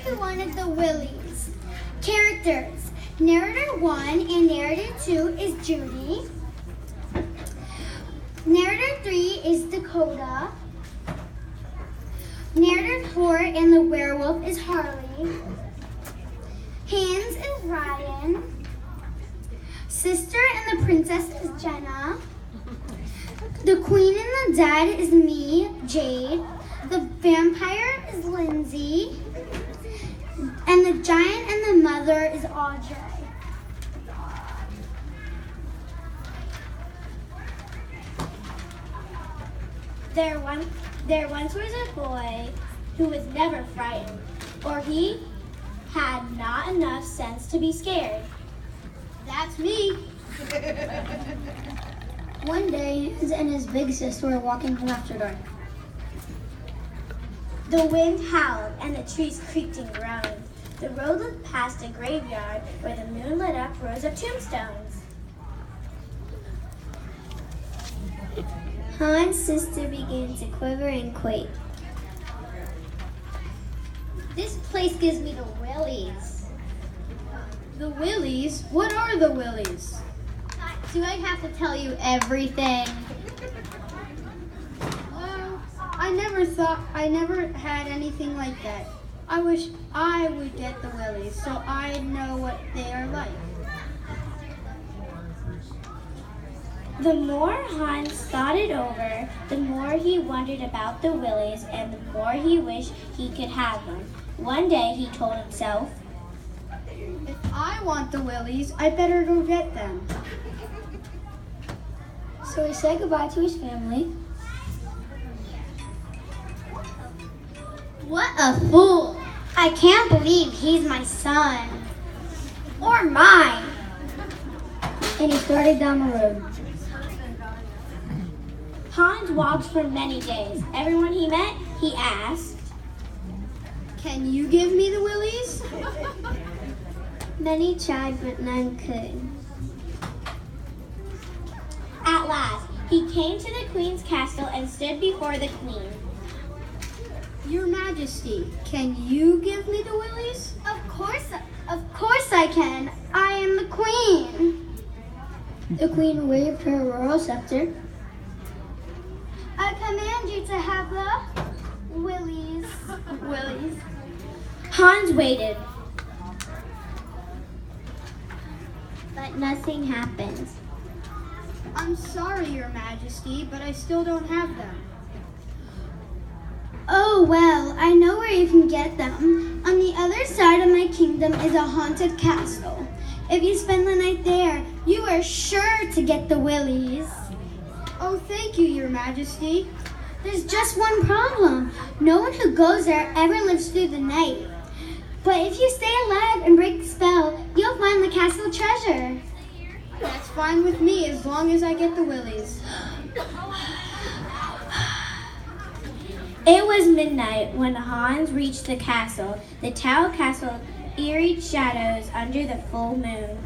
who wanted the willies. Characters. Narrator 1 and narrator 2 is Judy. Narrator 3 is Dakota. Narrator 4 and the werewolf is Harley. Hans is Ryan. Sister and the princess is Jenna. The queen and the dad is me, Jade. The vampire is Lindsay. And the giant and the mother is Audrey. There once was a boy who was never frightened, or he had not enough sense to be scared. That's me. One day, Hans and his big sister were walking home after dark. The wind howled and the trees creaked and groaned. The road led past a graveyard where the moon lit up rows of tombstones. Hans' sister began to quiver and quake. This place gives me the willies. The willies? What are the willies? Do I have to tell you everything? Well, I never had anything like that. I wish I would get the willies so I'd know what they are like. The more Hans thought it over, the more he wondered about the willies and the more he wished he could have them. One day he told himself, If I want the willies, I better go get them. So he said goodbye to his family. What a fool! I can't believe he's my son. Or mine. And he started down the road. Hans walked for many days. Everyone he met, he asked, Can you give me the willies? Many tried, but none could. At last, he came to the queen's castle and stood before the queen. Your Majesty, can you give me the willies? Of course I can. I am the queen. The queen waved her royal scepter. I command you to have the willies. Willies? Hans waited. But nothing happened. I'm sorry, Your Majesty, but I still don't have them. Oh, well, I know where you can get them. On the other side of my kingdom is a haunted castle. If you spend the night there, you are sure to get the willies. Oh, thank you, Your Majesty. There's just one problem. No one who goes there ever lives through the night. But if you stay alive and break the spell, you'll find the castle treasure. That's fine with me as long as I get the willies. It was midnight when Hans reached the castle. The tower castle eerie shadows under the full moon.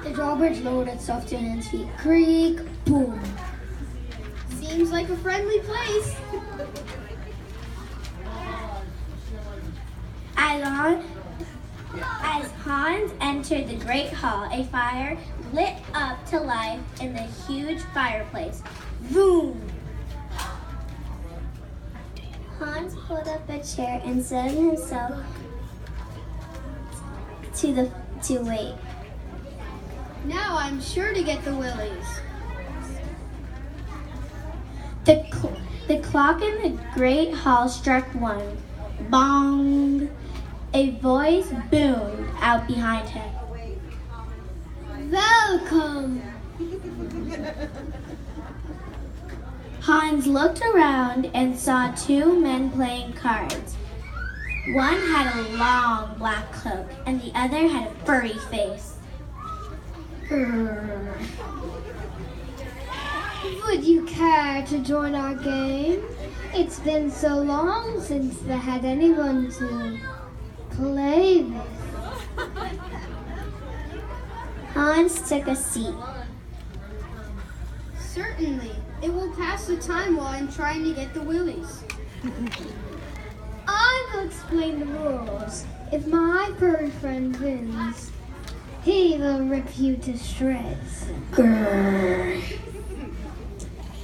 The drawbridge lowered itself to Hans' feet. Creak, boom. Seems like a friendly place. As Hans entered the great hall, a fire lit up to life in the huge fireplace. Boom! Hans pulled up a chair and settled himself to wait. Now I'm sure to get the willies. The clock in the great hall struck one. Bong! A voice boomed out behind him. Welcome. Hans looked around and saw two men playing cards. One had a long black cloak and the other had a furry face. Would you care to join our game? It's been so long since they had anyone to play with. Hans took a seat. Certainly. It will pass the time while I'm trying to get the willies. I will explain the rules. If my furry friend wins, he will rip you to shreds. Grrr.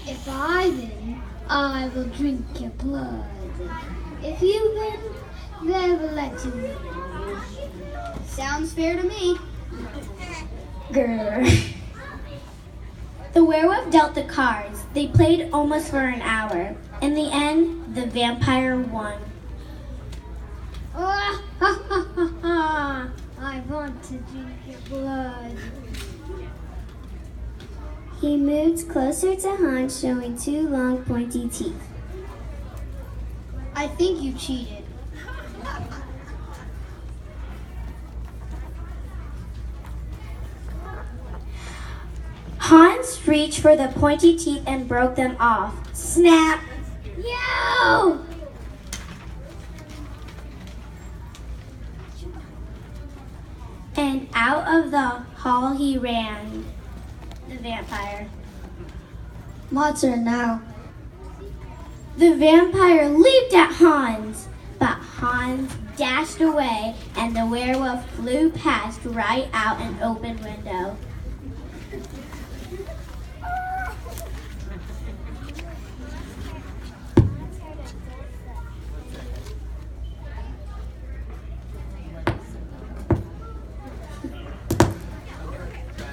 If I win, I will drink your blood. If you win, they will let you win. Sounds fair to me. Grrr. The werewolf dealt the cards. They played almost for an hour. In the end, the vampire won. Ah, ha, ha, ha, ha. I want to drink your blood. He moved closer to Hans, showing 2 long pointy teeth. I think you cheated. Hans reached for the pointy teeth and broke them off. Snap! Yo! And out of the hall he ran. The vampire. My turn now. The vampire leaped at Hans, but Hans dashed away and the werewolf flew past right out an open window.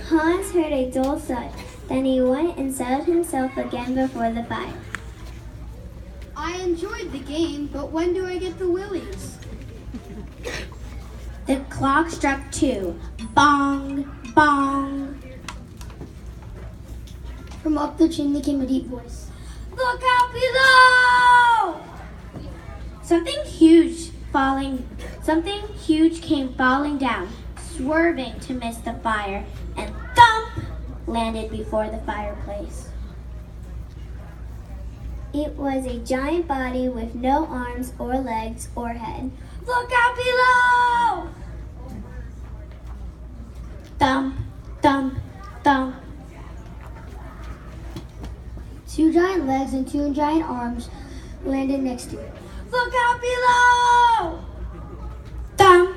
Hans heard a dull thud. Then he went and settled himself again before the fire. I enjoyed the game, but when do I get the willies? The clock struck 2. Bong, bong. From up the chimney came a deep voice. Look out below! Something huge came falling down, swerving to miss the fire, and thump landed before the fireplace. It was a giant body with no arms or legs or head. Look out below! Thump, thump, thump. 2 giant legs and 2 giant arms landed next to it. Look out below! Thump.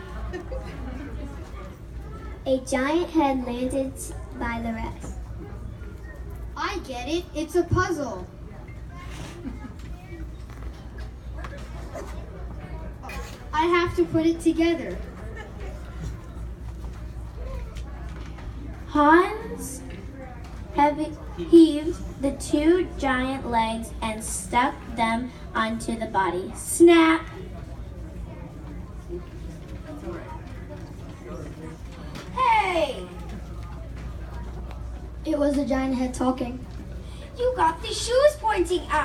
A giant head landed by the rest. I get it. It's a puzzle. I have to put it together. Hans heaved the 2 giant legs and stuck them onto the body. Snap! Hey! It was the giant head talking. You got the shoes pointing out.